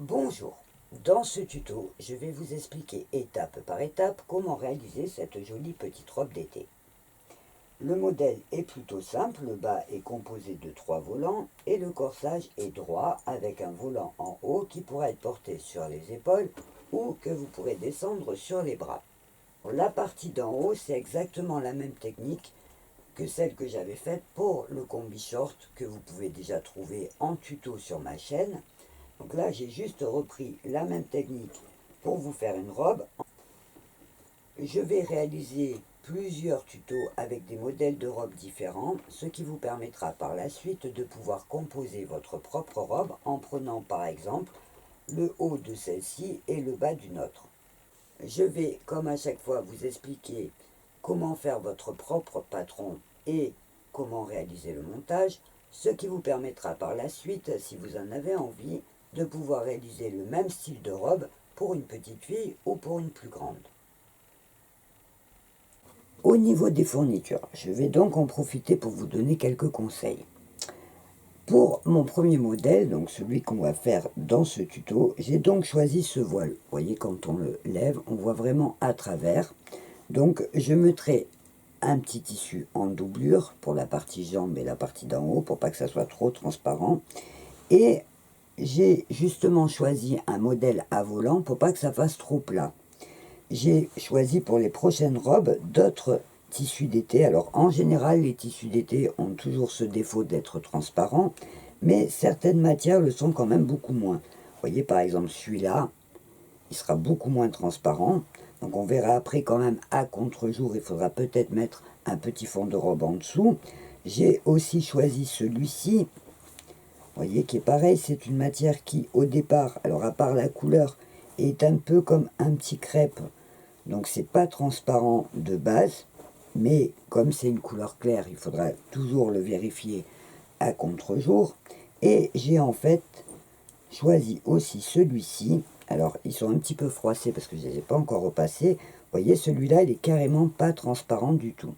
Bonjour, dans ce tuto, je vais vous expliquer étape par étape comment réaliser cette jolie petite robe d'été. Le modèle est plutôt simple, le bas est composé de 3 volants et le corsage est droit avec un volant en haut qui pourra être porté sur les épaules ou que vous pourrez descendre sur les bras. La partie d'en haut, c'est exactement la même technique que celle que j'avais faite pour le combi short que vous pouvez déjà trouver en tuto sur ma chaîne. Donc là, j'ai juste repris la même technique pour vous faire une robe. Je vais réaliser plusieurs tutos avec des modèles de robes différents, ce qui vous permettra par la suite de pouvoir composer votre propre robe en prenant par exemple le haut de celle-ci et le bas d'une autre. Je vais, comme à chaque fois, vous expliquer comment faire votre propre patron et comment réaliser le montage, ce qui vous permettra par la suite, si vous en avez envie, de pouvoir réaliser le même style de robe pour une petite fille ou pour une plus grande. Au niveau des fournitures, je vais donc en profiter pour vous donner quelques conseils. Pour mon premier modèle, donc celui qu'on va faire dans ce tuto, j'ai donc choisi ce voile. Vous voyez, quand on le lève, on voit vraiment à travers. Donc je mettrai un petit tissu en doublure pour la partie jambe et la partie d'en haut, pour pas que ça soit trop transparent. Et j'ai justement choisi un modèle à volant pour pas que ça fasse trop plat. J'ai choisi pour les prochaines robes d'autres tissus d'été. Alors en général, les tissus d'été ont toujours ce défaut d'être transparents, mais certaines matières le sont quand même beaucoup moins. Vous voyez par exemple celui-là, il sera beaucoup moins transparent. Donc on verra après quand même à contre-jour, il faudra peut-être mettre un petit fond de robe en dessous. J'ai aussi choisi celui-ci. Vous voyez, qui est pareil, c'est une matière qui, au départ, alors à part la couleur, est un peu comme un petit crêpe. Donc c'est pas transparent de base, mais comme c'est une couleur claire, il faudra toujours le vérifier à contre-jour. Et j'ai en fait choisi aussi celui-ci. Alors ils sont un petit peu froissés parce que je ne les ai pas encore repassés. Vous voyez, celui-là, il est carrément pas transparent du tout.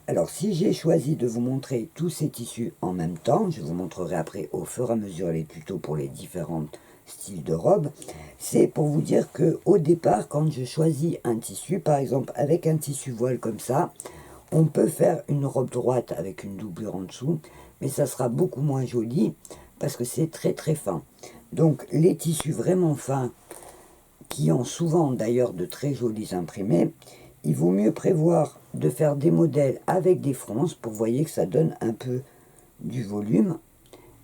Alors, si j'ai choisi de vous montrer tous ces tissus en même temps, je vous montrerai après au fur et à mesure les tutos pour les différents styles de robes, c'est pour vous dire que au départ, quand je choisis un tissu, par exemple avec un tissu voile comme ça, on peut faire une robe droite avec une doublure en dessous, mais ça sera beaucoup moins joli parce que c'est très très fin. Donc, les tissus vraiment fins, qui ont souvent d'ailleurs de très jolis imprimés, il vaut mieux prévoir de faire des modèles avec des fronces pour voyez que ça donne un peu du volume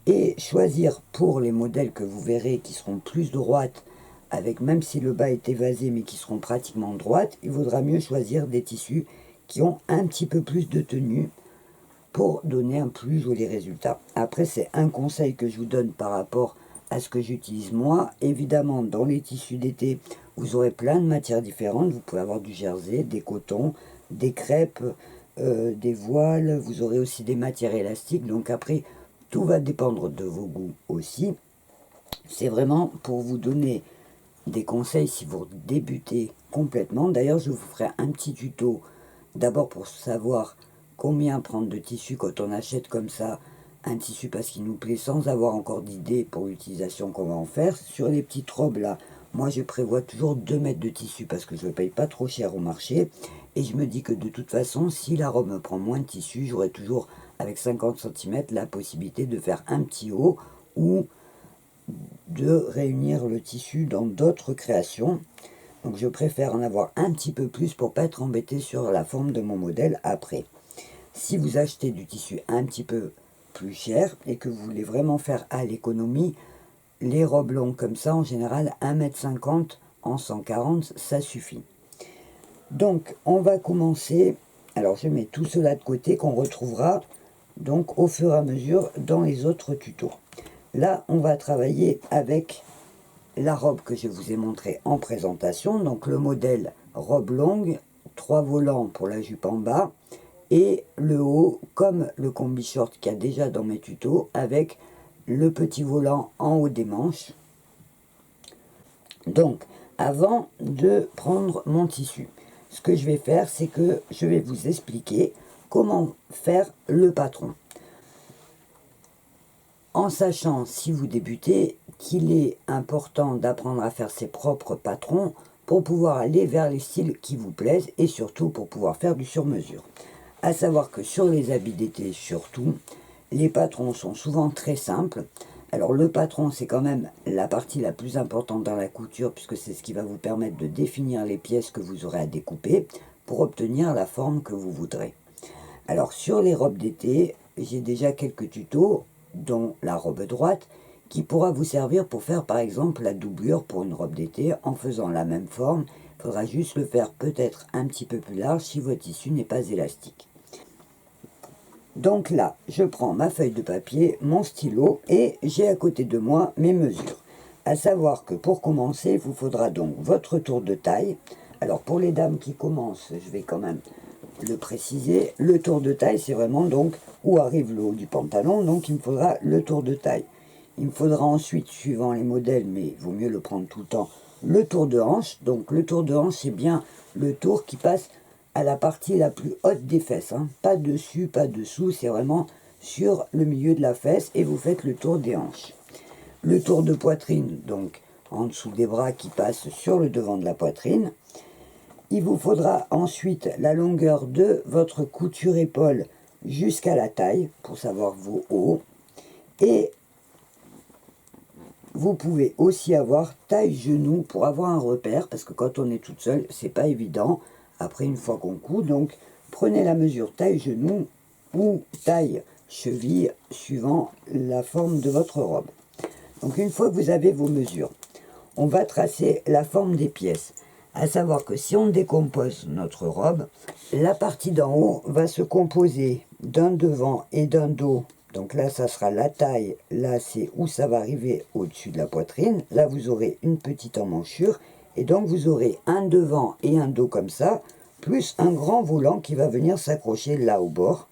et choisir pour les modèles que vous verrez qui seront plus droites avec même si le bas est évasé mais qui seront pratiquement droites, il vaudra mieux choisir des tissus qui ont un petit peu plus de tenue pour donner un plus joli résultat. Après c'est un conseil que je vous donne par rapport à ce que j'utilise moi. Évidemment dans les tissus d'été vous aurez plein de matières différentes, vous pouvez avoir du jersey, des cotons, des crêpes, des voiles, vous aurez aussi des matières élastiques, donc après tout va dépendre de vos goûts aussi. C'est vraiment pour vous donner des conseils si vous débutez complètement. D'ailleurs je vous ferai un petit tuto d'abord pour savoir combien prendre de tissu quand on achète comme ça un tissu parce qu'il nous plaît sans avoir encore d'idée pour l'utilisation qu'on va en faire. Sur les petites robes là, moi je prévois toujours 2 mètres de tissu parce que je ne paye pas trop cher au marché. Et je me dis que de toute façon, si la robe me prend moins de tissu, j'aurai toujours avec 50 cm la possibilité de faire un petit haut ou de réunir le tissu dans d'autres créations. Donc je préfère en avoir un petit peu plus pour pas être embêté sur la forme de mon modèle après. Si vous achetez du tissu un petit peu plus cher et que vous voulez vraiment faire à l'économie, les robes longues comme ça, en général, 1,50 m en 140, ça suffit. Donc, on va commencer. Alors, je mets tout cela de côté qu'on retrouvera donc au fur et à mesure dans les autres tutos. Là, on va travailler avec la robe que je vous ai montrée en présentation. Donc, le modèle robe longue, 3 volants pour la jupe en bas, et le haut comme le combi short qu'il y a déjà dans mes tutos avec le petit volant en haut des manches. Donc avant de prendre mon tissu, ce que je vais faire c'est que je vais vous expliquer comment faire le patron en sachant si vous débutez qu'il est important d'apprendre à faire ses propres patrons pour pouvoir aller vers les styles qui vous plaisent et surtout pour pouvoir faire du sur-mesure. À savoir que sur les habits d'été surtout, les patrons sont souvent très simples. Alors le patron, c'est quand même la partie la plus importante dans la couture puisque c'est ce qui va vous permettre de définir les pièces que vous aurez à découper pour obtenir la forme que vous voudrez. Alors sur les robes d'été, j'ai déjà quelques tutos, dont la robe droite, qui pourra vous servir pour faire par exemple la doublure pour une robe d'été en faisant la même forme. Il faudra juste le faire peut-être un petit peu plus large si votre tissu n'est pas élastique. Donc là, je prends ma feuille de papier, mon stylo et j'ai à côté de moi mes mesures. À savoir que pour commencer, il vous faudra donc votre tour de taille. Alors pour les dames qui commencent, je vais quand même le préciser. Le tour de taille, c'est vraiment donc où arrive le haut du pantalon. Donc il me faudra le tour de taille. Il me faudra ensuite, suivant les modèles, mais il vaut mieux le prendre tout le temps, le tour de hanche. Donc le tour de hanche, c'est bien le tour qui passe à la partie la plus haute des fesses, hein. Pas dessus, pas dessous, c'est vraiment sur le milieu de la fesse et vous faites le tour des hanches. Le tour de poitrine, donc en dessous des bras qui passe sur le devant de la poitrine. Il vous faudra ensuite la longueur de votre couture épaule jusqu'à la taille pour savoir vos hauts. Et vous pouvez aussi avoir taille genou pour avoir un repère parce que quand on est toute seule, c'est pas évident. Après, une fois qu'on coud, donc prenez la mesure taille genou ou taille cheville suivant la forme de votre robe. Donc une fois que vous avez vos mesures, on va tracer la forme des pièces. À savoir que si on décompose notre robe, la partie d'en haut va se composer d'un devant et d'un dos. Donc là, ça sera la taille. Là, c'est où ça va arriver au-dessus de la poitrine. Là, vous aurez une petite emmanchure. Et donc, vous aurez un devant et un dos comme ça, plus un grand volant qui va venir s'accrocher là au bord.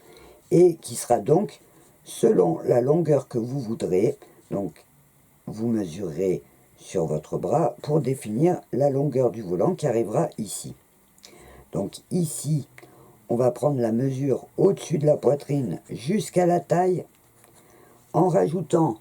Et qui sera donc selon la longueur que vous voudrez. Donc, vous mesurerez sur votre bras pour définir la longueur du volant qui arrivera ici. Donc ici, on va prendre la mesure au-dessus de la poitrine jusqu'à la taille en rajoutant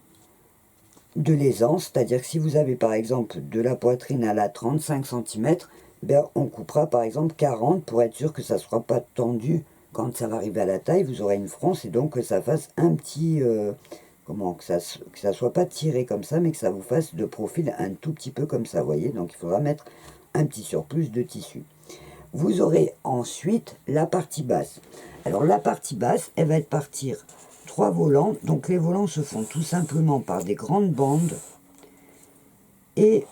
de l'aisance, c'est-à-dire que si vous avez par exemple de la poitrine à la 35 cm, ben on coupera par exemple 40 pour être sûr que ça ne sera pas tendu quand ça va arriver à la taille. Vous aurez une fronce et donc que ça fasse un petit... que ça soit pas tiré comme ça, mais que ça vous fasse de profil un tout petit peu comme ça, vous voyez. Donc il faudra mettre un petit surplus de tissu. Vous aurez ensuite la partie basse. Alors la partie basse, elle va être partir 3 volants. Donc les volants se font tout simplement par des grandes bandes. Et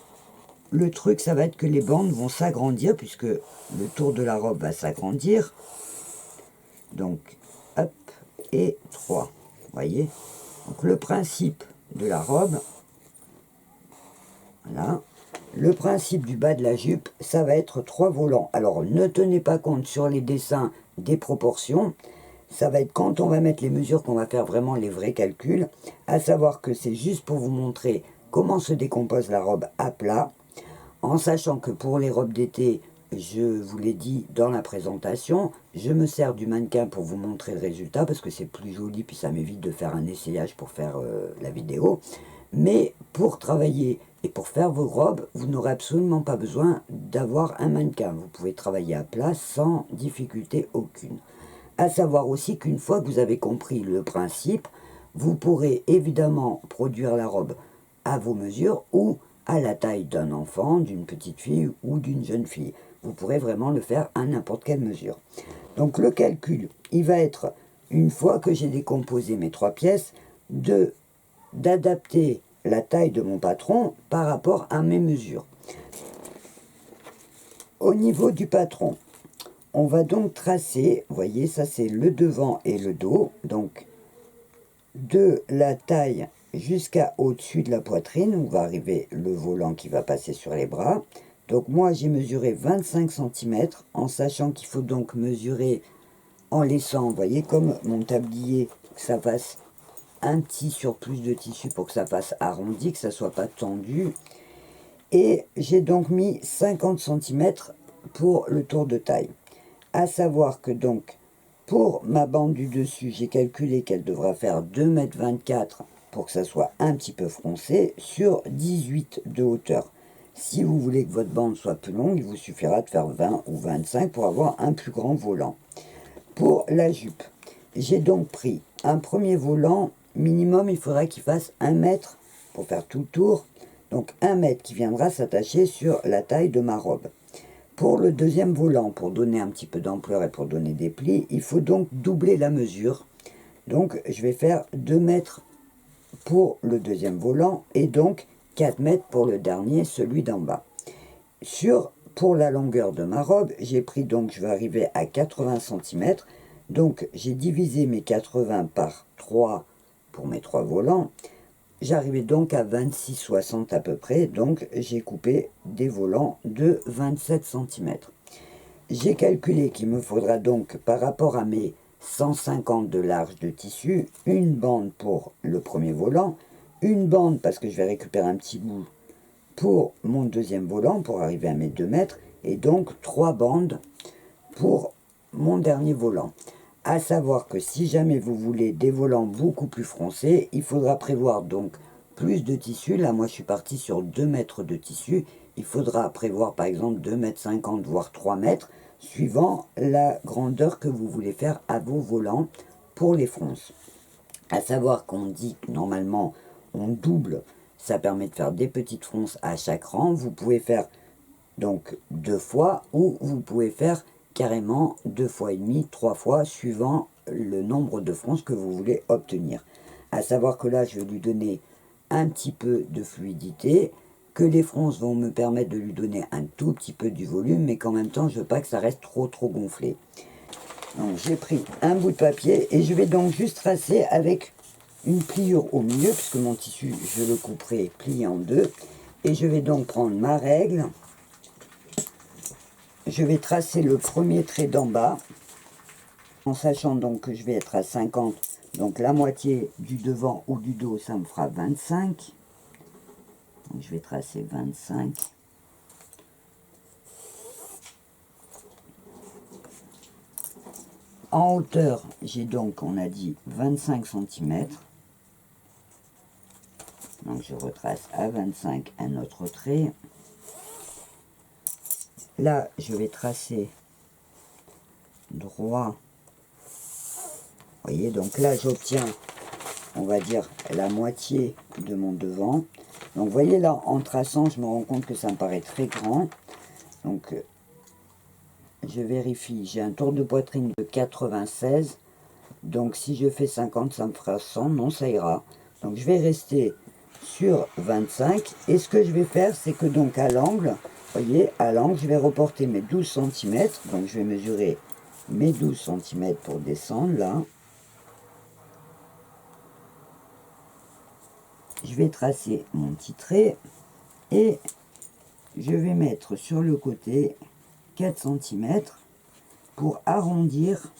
le truc, ça va être que les bandes vont s'agrandir, puisque le tour de la robe va s'agrandir. Donc, hop, et 3. Vous voyez? Donc le principe de la robe, voilà. Le principe du bas de la jupe, ça va être 3 volants. Alors ne tenez pas compte sur les dessins des proportions. Ça va être quand on va mettre les mesures qu'on va faire vraiment les vrais calculs. À savoir que c'est juste pour vous montrer comment se décompose la robe à plat. En sachant que pour les robes d'été, je vous l'ai dit dans la présentation, je me sers du mannequin pour vous montrer le résultat parce que c'est plus joli, puis ça m'évite de faire un essayage pour faire la vidéo. Mais pour travailler et pour faire vos robes, vous n'aurez absolument pas besoin d'avoir un mannequin. Vous pouvez travailler à plat sans difficulté aucune. À savoir aussi qu'une fois que vous avez compris le principe, vous pourrez évidemment produire la robe à vos mesures ou à la taille d'un enfant, d'une petite fille ou d'une jeune fille. Vous pourrez vraiment le faire à n'importe quelle mesure. Donc le calcul, il va être, une fois que j'ai décomposé mes 3 pièces, d'adapter la taille de mon patron par rapport à mes mesures. Au niveau du patron, on va donc tracer, vous voyez, ça c'est le devant et le dos, donc de la taille jusqu'à au-dessus de la poitrine, où va arriver le volant qui va passer sur les bras. Donc moi j'ai mesuré 25 cm, en sachant qu'il faut donc mesurer en laissant, vous voyez, comme mon tablier, que ça fasse un petit surplus de tissu pour que ça fasse arrondi, que ça soit pas tendu. Et j'ai donc mis 50 cm pour le tour de taille. À savoir que donc, pour ma bande du dessus, j'ai calculé qu'elle devra faire 2,24 m pour que ça soit un petit peu froncé, sur 18 de hauteur. Si vous voulez que votre bande soit plus longue, il vous suffira de faire 20 ou 25 pour avoir un plus grand volant. Pour la jupe, j'ai donc pris un premier volant, minimum il faudra qu'il fasse 1 mètre pour faire tout le tour, donc 1 mètre qui viendra s'attacher sur la taille de ma robe. Pour le deuxième volant, pour donner un petit peu d'ampleur et pour donner des plis, il faut donc doubler la mesure. Donc je vais faire 2 mètres pour le deuxième volant et donc 4 mètres pour le dernier, celui d'en bas. Pour la longueur de ma robe, j'ai pris donc, je vais arriver à 80 cm. Donc j'ai divisé mes 80 par 3 pour mes 3 volants. J'arrivais donc à 26,60 à peu près. Donc j'ai coupé des volants de 27 cm. J'ai calculé qu'il me faudra donc par rapport à mes 150 de large de tissu, une bande pour le premier volant, une bande parce que je vais récupérer un petit bout pour mon deuxième volant pour arriver à mes 2 mètres et donc 3 bandes pour mon dernier volant. À savoir que si jamais vous voulez des volants beaucoup plus froncés, il faudra prévoir donc plus de tissu. Là moi je suis parti sur 2 mètres de tissu. Il faudra prévoir par exemple 2,50 m voire 3 mètres suivant la grandeur que vous voulez faire à vos volants pour les fronces. À savoir qu'on dit que normalement on double, ça permet de faire des petites fronces à chaque rang. Vous pouvez faire donc 2 fois ou vous pouvez faire carrément 2 fois et demi, 3 fois suivant le nombre de fronces que vous voulez obtenir. À savoir que là je vais lui donner un petit peu de fluidité, que les fronces vont me permettre de lui donner un tout petit peu du volume, mais qu'en même temps je veux pas que ça reste trop gonflé. Donc j'ai pris un bout de papier et je vais donc juste tracer avec une pliure au milieu, puisque mon tissu je le couperai plié en deux, et je vais donc prendre ma règle. Je vais tracer le premier trait d'en bas, en sachant donc que je vais être à 50, donc la moitié du devant ou du dos, ça me fera 25. Donc je vais tracer 25. En hauteur, j'ai donc, on a dit, 25 cm. Donc je retrace à 25 un autre trait. Là, je vais tracer droit. Vous voyez, donc là, j'obtiens, on va dire, la moitié de mon devant. Donc, vous voyez, là, en traçant, je me rends compte que ça me paraît très grand. Donc, je vérifie. J'ai un tour de poitrine de 96. Donc, si je fais 50, ça me fera 100. Non, ça ira. Donc, je vais rester sur 25. Et ce que je vais faire, c'est que donc, à l'angle, vous voyez, à l'angle, je vais reporter mes 12 cm. Donc, je vais mesurer mes 12 cm pour descendre, là. Je vais tracer mon petit trait et je vais mettre sur le côté 4 cm pour arrondir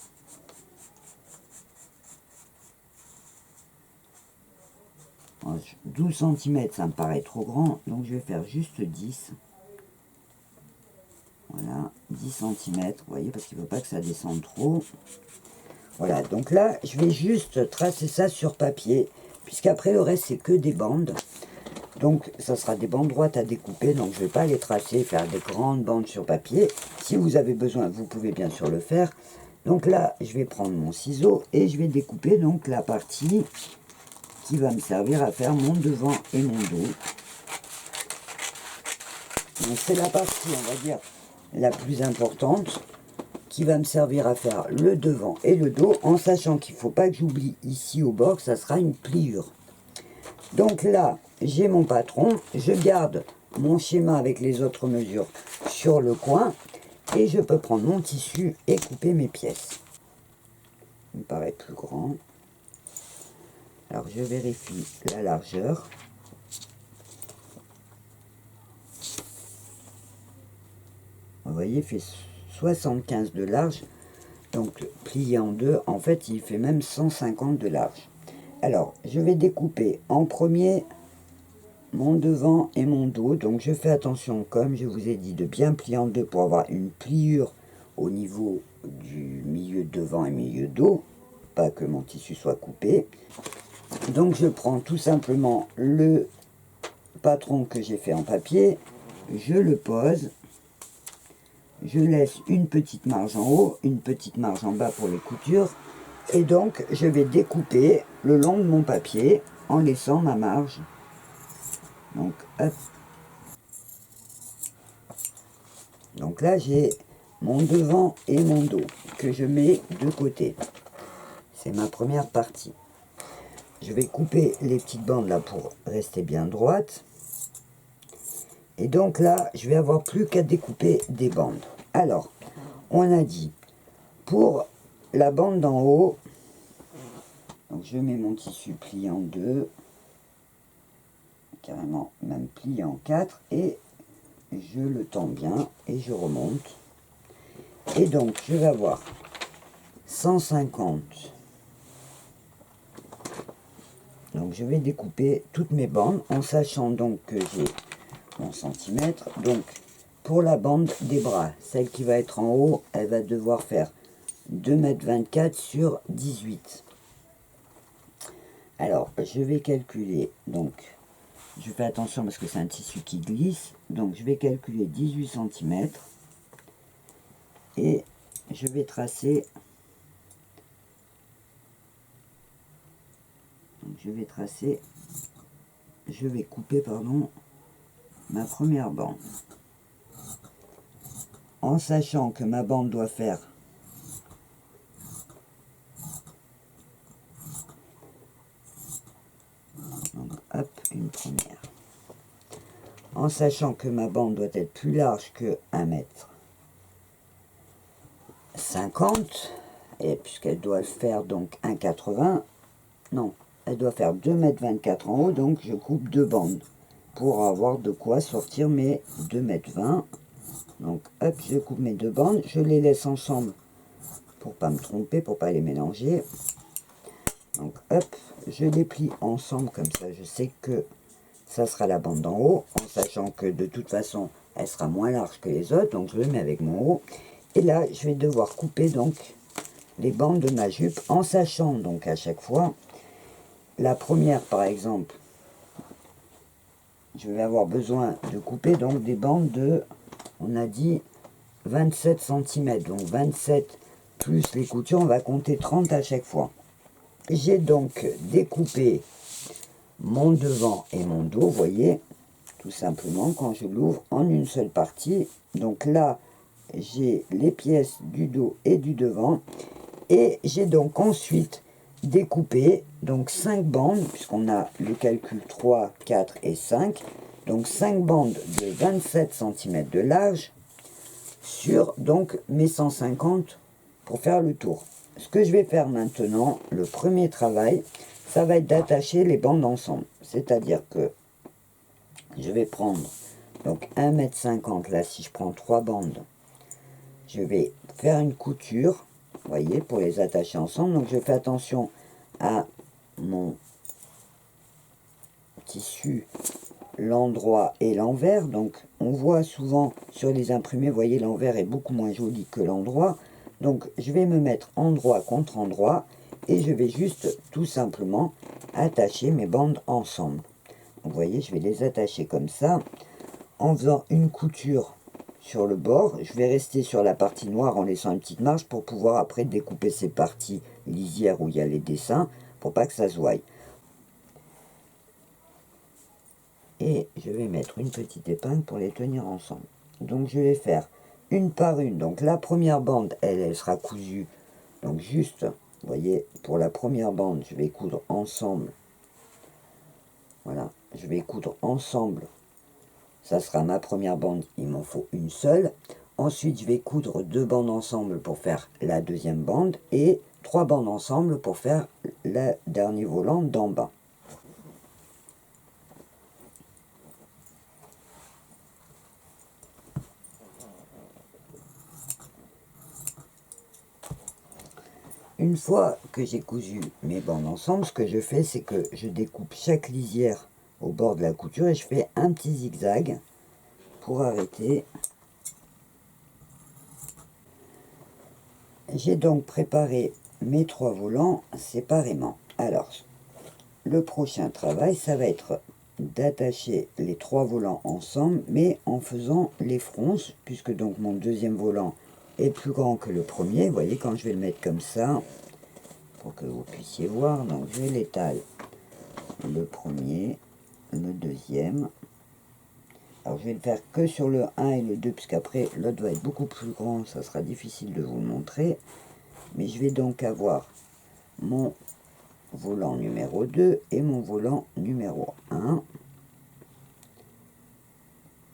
« 12 cm, ça me paraît trop grand, donc je vais faire juste 10. Voilà, 10 cm, vous voyez, parce qu'il ne veut pas que ça descende trop. Voilà, donc là, je vais juste tracer ça sur papier, puisqu'après le reste, c'est que des bandes. Donc, ça sera des bandes droites à découper, donc je ne vais pas les tracer, faire des grandes bandes sur papier. Si vous avez besoin, vous pouvez bien sûr le faire. Donc là, je vais prendre mon ciseau et je vais découper donc la partie qui va me servir à faire mon devant et mon dos. Donc c'est la partie, on va dire, la plus importante, qui va me servir à faire le devant et le dos, en sachant qu'il ne faut pas que j'oublie ici au bord que ça sera une pliure. Donc là, j'ai mon patron, je garde mon schéma avec les autres mesures sur le coin, et je peux prendre mon tissu et couper mes pièces. Il me paraît plus grand. Alors je vérifie la largeur. Vous voyez, il fait 75 de large, donc plié en deux, en fait il fait même 150 de large. Alors je vais découper en premier mon devant et mon dos, donc je fais attention, comme je vous ai dit, de bien plier en deux pour avoir une pliure au niveau du milieu devant et milieu dos, pas que mon tissu soit coupé. Donc je prends tout simplement le patron que j'ai fait en papier, je le pose, je laisse une petite marge en haut, une petite marge en bas pour les coutures, et donc je vais découper le long de mon papier en laissant ma marge. Donc hop. Donc là j'ai mon devant et mon dos que je mets de côté. C'est ma première partie. Je vais couper les petites bandes là pour rester bien droite. Et donc là, je vais avoir plus qu'à découper des bandes. Alors, on a dit, pour la bande d'en haut, donc je mets mon tissu plié en deux, carrément même plié en quatre, et je le tends bien et je remonte. Et donc, je vais avoir 150. Donc, je vais découper toutes mes bandes en sachant donc que j'ai mon centimètre. Donc, pour la bande des bras, celle qui va être en haut, elle va devoir faire 2,24 m sur 18. Alors, je vais calculer, donc, je fais attention parce que c'est un tissu qui glisse, donc je vais calculer 18 cm et je vais tracer, je vais couper, pardon, ma première bande, en sachant que ma bande doit faire donc, hop, une première. En sachant que ma bande doit être plus large que 1,50 m, et puisqu'elle doit faire donc 1,80 m, non, elle doit faire 2,24 m en haut, donc je coupe deux bandes pour avoir de quoi sortir mes 2,20 m. Donc hop, je coupe mes deux bandes, je les laisse ensemble pour pas me tromper, pour pas les mélanger. Donc hop, je les plie ensemble comme ça, je sais que ça sera la bande d'en haut, en sachant que de toute façon elle sera moins large que les autres, donc je le mets avec mon haut. Et là je vais devoir couper donc les bandes de ma jupe, en sachant donc à chaque fois, la première par exemple, je vais avoir besoin de couper donc des bandes de, on a dit 27 cm, donc 27 plus les coutures, on va compter 30 à chaque fois. J'ai donc découpé mon devant et mon dos, vous voyez, tout simplement quand je l'ouvre en une seule partie. Donc là, j'ai les pièces du dos et du devant, et j'ai donc ensuite découpé donc 5 bandes, puisqu'on a le calcul 3, 4 et 5, donc 5 bandes de 27 cm de large sur donc mes 150 pour faire le tour. Ce que je vais faire maintenant, le premier travail, ça va être d'attacher les bandes ensemble. C'est-à-dire que je vais prendre donc 1,50 m, là si je prends 3 bandes, je vais faire une couture, vous voyez, pour les attacher ensemble. Donc je fais attention à mon tissu, l'endroit et l'envers. Donc on voit souvent sur les imprimés, vous voyez, l'envers est beaucoup moins joli que l'endroit. Donc je vais me mettre endroit contre endroit et je vais juste tout simplement attacher mes bandes ensemble. Donc, vous voyez, je vais les attacher comme ça en faisant une couture sur le bord. Je vais rester sur la partie noire en laissant une petite marge pour pouvoir après découper ces parties lisières où il y a les dessins pour pas que ça se voie. Et je vais mettre une petite épingle pour les tenir ensemble. Donc je vais faire une par une. Donc la première bande, elle sera cousue. Donc juste, vous voyez, pour la première bande, je vais coudre ensemble. Voilà, je vais coudre ensemble. Ça sera ma première bande, il m'en faut une seule. Ensuite, je vais coudre 2 bandes ensemble pour faire la deuxième bande et 3 bandes ensemble pour faire le dernier volant d'en bas. Une fois que j'ai cousu mes bandes ensemble, ce que je fais, c'est que je découpe chaque lisière au bord de la couture et je fais un petit zigzag pour arrêter. J'ai donc préparé mes 3 volants séparément. Alors, le prochain travail, ça va être d'attacher les 3 volants ensemble, mais en faisant les fronces, puisque donc mon deuxième volant est plus grand que le premier. Vous voyez, quand je vais le mettre comme ça, pour que vous puissiez voir, donc je vais l'étaler le premier, le deuxième. Alors je vais le faire que sur le 1 et le 2, puisqu'après l'autre va être beaucoup plus grand, ça sera difficile de vous le montrer. Mais je vais donc avoir mon volant numéro 2 et mon volant numéro 1.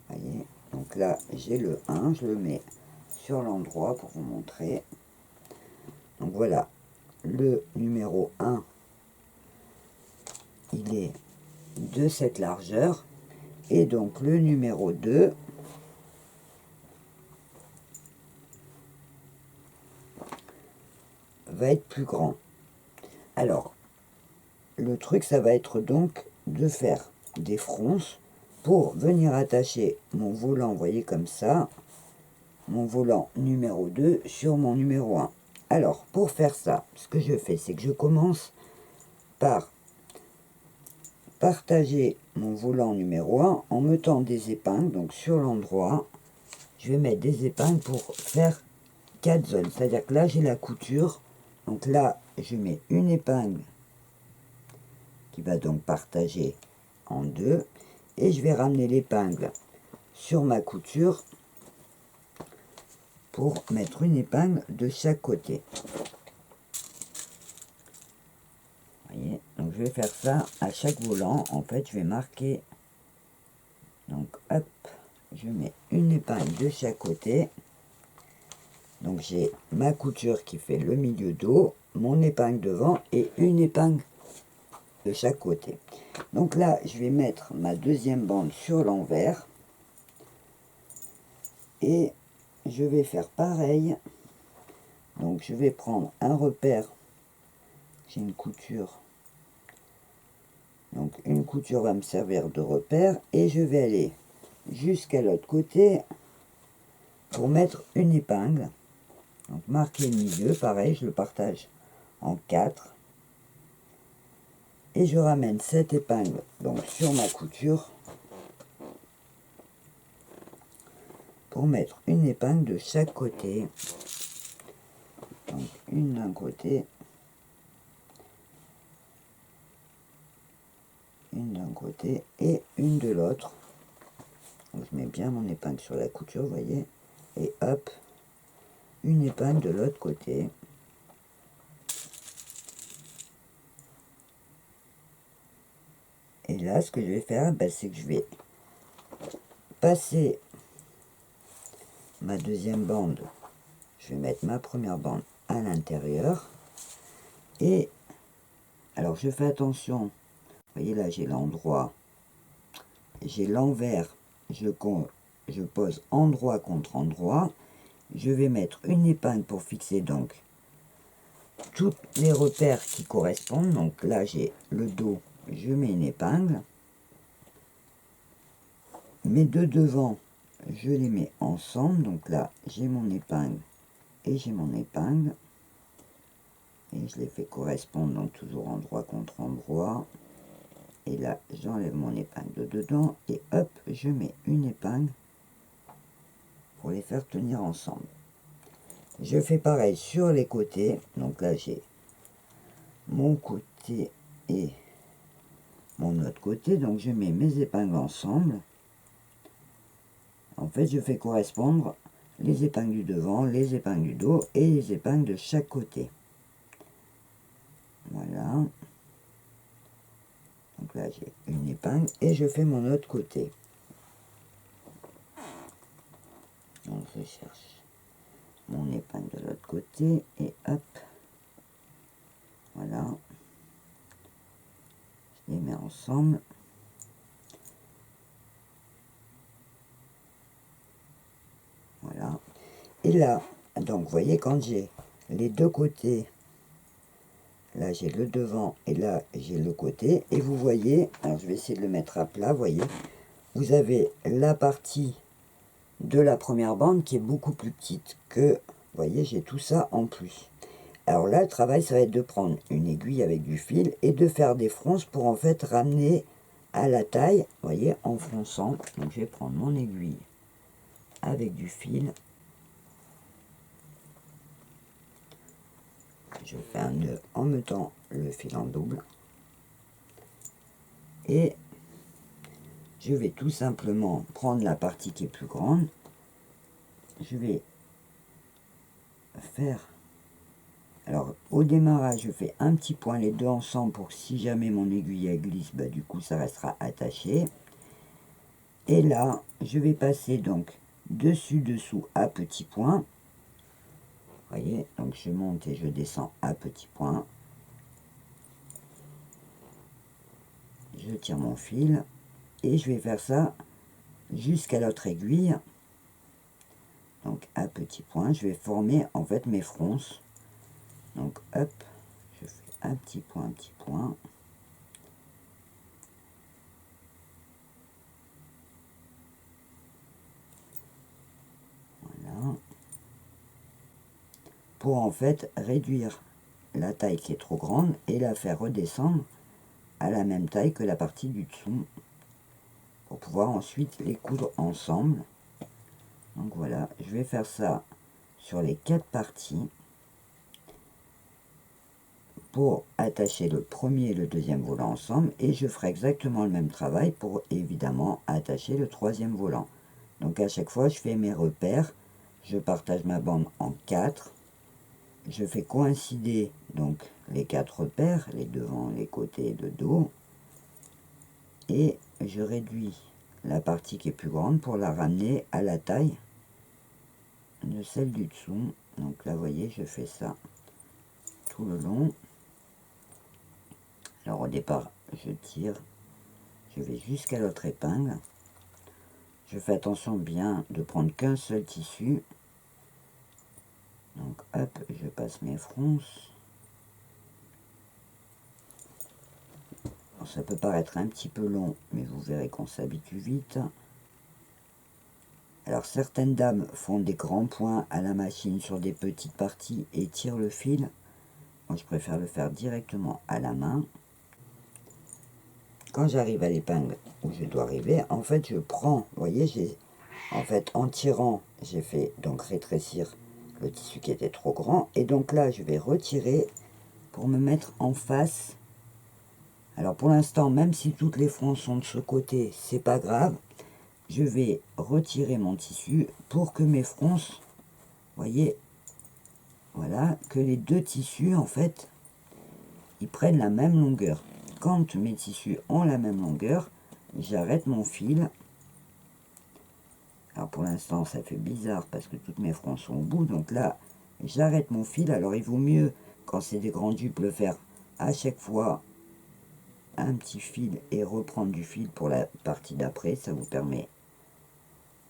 Voyez, donc là j'ai le 1, je le mets sur l'endroit pour vous montrer. Donc voilà, le numéro 1, il est de cette largeur, et donc le numéro 2 va être plus grand. Alors, le truc, ça va être donc de faire des fronces pour venir attacher mon volant, vous voyez comme ça, mon volant numéro 2 sur mon numéro 1. Alors, pour faire ça, ce que je fais, c'est que je commence par partager mon volant numéro 1 en mettant des épingles. Donc sur l'endroit, je vais mettre des épingles pour faire 4 zones. C'est-à-dire que là, j'ai la couture. Donc là, je mets une épingle qui va donc partager en 2. Et je vais ramener l'épingle sur ma couture pour mettre une épingle de chaque côté. Voyez, donc je vais faire ça à chaque volant. En fait, je vais marquer, donc hop, je mets une épingle de chaque côté. Donc j'ai ma couture qui fait le milieu dos, mon épingle devant et une épingle de chaque côté. Donc là, je vais mettre ma deuxième bande sur l'envers et je vais faire pareil. Donc je vais prendre un repère, j'ai une couture. Donc une couture va me servir de repère et je vais aller jusqu'à l'autre côté pour mettre une épingle. Donc marquer le milieu, pareil, je le partage en 4. Et je ramène cette épingle donc sur ma couture pour mettre une épingle de chaque côté. Donc une d'un côté, une d'un côté et une de l'autre. Je mets bien mon épingle sur la couture, vous voyez, et hop, une épingle de l'autre côté. Et là, ce que je vais faire, c'est que je vais passer ma deuxième bande. Je vais mettre ma première bande à l'intérieur. Et alors, je fais attention. Vous voyez là, j'ai l'endroit, j'ai l'envers. Je pose endroit contre endroit. Je vais mettre une épingle pour fixer donc tous les repères qui correspondent. Donc là, j'ai le dos. Je mets une épingle. Mes deux devant, je les mets ensemble. Donc là, j'ai mon épingle et j'ai mon épingle. Et je les fais correspondre, donc toujours endroit contre endroit. Et là, j'enlève mon épingle de dedans. Et hop, je mets une épingle pour les faire tenir ensemble. Je fais pareil sur les côtés. Donc là, j'ai mon côté et mon autre côté. Donc je mets mes épingles ensemble. En fait, je fais correspondre les épingles du devant, les épingles du dos et les épingles de chaque côté. Voilà. Donc là, j'ai une épingle et je fais mon autre côté. Donc je cherche mon épingle de l'autre côté et hop. Voilà. Je les mets ensemble. Voilà. Et là, donc vous voyez, quand j'ai les deux côtés, là j'ai le devant et là j'ai le côté, et vous voyez, alors je vais essayer de le mettre à plat, vous voyez, vous avez la partie de la première bande qui est beaucoup plus petite que, vous voyez, j'ai tout ça en plus. Alors là, le travail, ça va être de prendre une aiguille avec du fil et de faire des fronces pour en fait ramener à la taille, vous voyez, en fronçant. Donc je vais prendre mon aiguille avec du fil. Je fais un nœud en mettant le fil en double. Et je vais tout simplement prendre la partie qui est plus grande. Je vais faire... Alors, au démarrage, je fais un petit point les deux ensemble pour que si jamais mon aiguille elle glisse, bah, du coup, ça restera attaché. Et là, je vais passer donc dessus-dessous à petit point. Vous voyez, donc je monte et je descends à petit point. Je tire mon fil et je vais faire ça jusqu'à l'autre aiguille. Donc, à petit point, je vais former en fait mes fronces. Donc hop, je fais un petit point, voilà. Pour en fait réduire la taille qui est trop grande et la faire redescendre à la même taille que la partie du dessous. Pour pouvoir ensuite les coudre ensemble. Donc voilà, je vais faire ça sur les 4 parties. Pour attacher le premier et le deuxième volant ensemble, et je ferai exactement le même travail pour évidemment attacher le troisième volant. Donc à chaque fois je fais mes repères, je partage ma bande en 4, je fais coïncider donc les 4 repères, les devants, les côtés et le dos, et je réduis la partie qui est plus grande pour la ramener à la taille de celle du dessous. Donc là vous voyez, je fais ça tout le long. Alors au départ, je tire, je vais jusqu'à l'autre épingle. Je fais attention bien de prendre qu'un seul tissu. Donc hop, je passe mes fronces. Alors, ça peut paraître un petit peu long, mais vous verrez qu'on s'habitue vite. Alors certaines dames font des grands points à la machine sur des petites parties et tirent le fil. Moi je préfère le faire directement à la main. Quand j'arrive à l'épingle où je dois arriver, en fait je prends, vous voyez, en fait en tirant, j'ai fait donc rétrécir le tissu qui était trop grand, et donc là je vais retirer pour me mettre en face. Alors pour l'instant, même si toutes les fronces sont de ce côté, c'est pas grave, je vais retirer mon tissu pour que mes fronces, vous voyez, voilà, que les deux tissus en fait, ils prennent la même longueur. Quand mes tissus ont la même longueur, j'arrête mon fil. Alors pour l'instant ça fait bizarre parce que toutes mes fronces sont au bout, donc là j'arrête mon fil. Alors il vaut mieux, quand c'est des grandes jupes, le faire à chaque fois un petit fil et reprendre du fil pour la partie d'après. Ça vous permet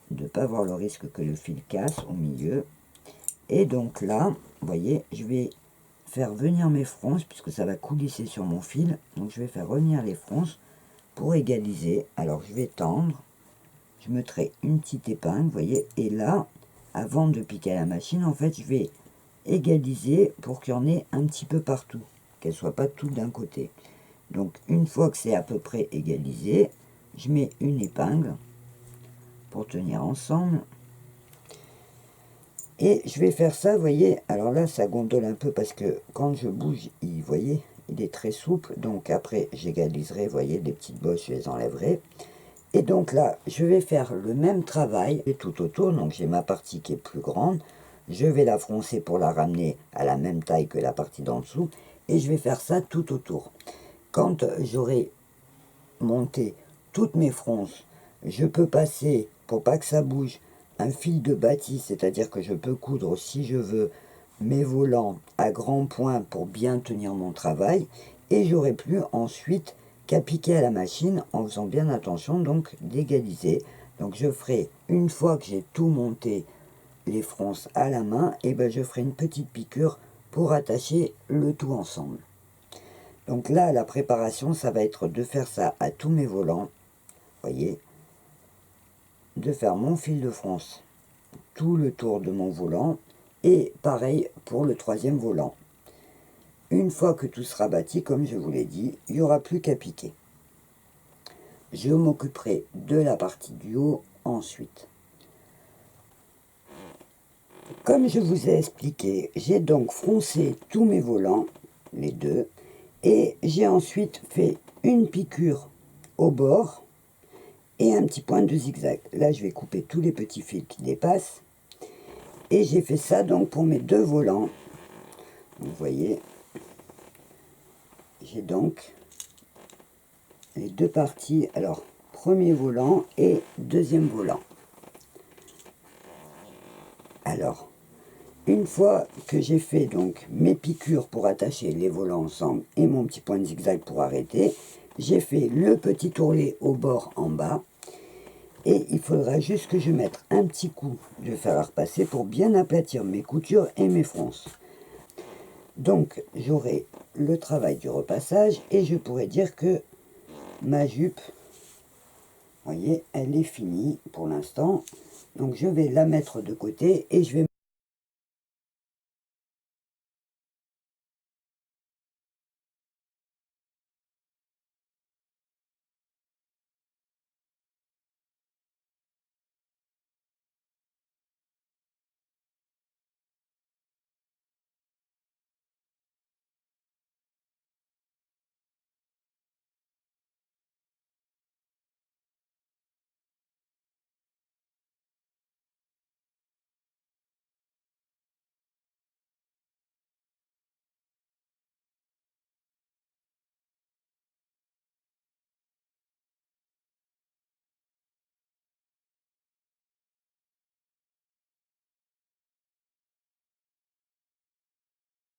de ne pas avoir le risque que le fil casse au milieu. Et donc là, vous voyez, je vais faire venir mes fronces puisque ça va coulisser sur mon fil. Donc je vais faire revenir les fronces pour égaliser. Alors je vais tendre, je mettrai une petite épingle, vous voyez, et là, avant de piquer à la machine, en fait, je vais égaliser pour qu'il y en ait un petit peu partout, qu'elles ne soient pas toutes d'un côté. Donc une fois que c'est à peu près égalisé, je mets une épingle pour tenir ensemble. Et je vais faire ça, vous voyez, alors là ça gondole un peu parce que quand je bouge, vous voyez, il est très souple. Donc après j'égaliserai, vous voyez, les petites bosses, je les enlèverai. Et donc là, je vais faire le même travail et tout autour. Donc j'ai ma partie qui est plus grande. Je vais la froncer pour la ramener à la même taille que la partie d'en dessous. Et je vais faire ça tout autour. Quand j'aurai monté toutes mes fronces, je peux passer, pour pas que ça bouge, un fil de bâtisse, c'est-à-dire que je peux coudre, si je veux, mes volants à grands points pour bien tenir mon travail. Et j'aurai plus ensuite qu'à piquer à la machine en faisant bien attention donc d'égaliser. Donc je ferai, une fois que j'ai tout monté, les fronces à la main, et ben je ferai une petite piqûre pour attacher le tout ensemble. Donc là, la préparation, ça va être de faire ça à tous mes volants, voyez, de faire mon fil de fronce tout le tour de mon volant, et pareil pour le troisième volant. Une fois que tout sera bâti, comme je vous l'ai dit, il n'y aura plus qu'à piquer. Je m'occuperai de la partie du haut ensuite. Comme je vous ai expliqué, j'ai donc froncé tous mes volants, les deux, et j'ai ensuite fait une piqûre au bord et un petit point de zigzag. Là, je vais couper tous les petits fils qui dépassent. Et j'ai fait ça donc pour mes deux volants. Vous voyez, j'ai donc les deux parties. Alors, premier volant et deuxième volant. Alors, une fois que j'ai fait donc mes piqûres pour attacher les volants ensemble et mon petit point de zigzag pour arrêter, j'ai fait le petit ourlet au bord en bas. Et il faudra juste que je mette un petit coup de fer à repasser pour bien aplatir mes coutures et mes fronces. Donc j'aurai le travail du repassage et je pourrais dire que ma jupe, vous voyez, elle est finie pour l'instant. Donc je vais la mettre de côté et je vais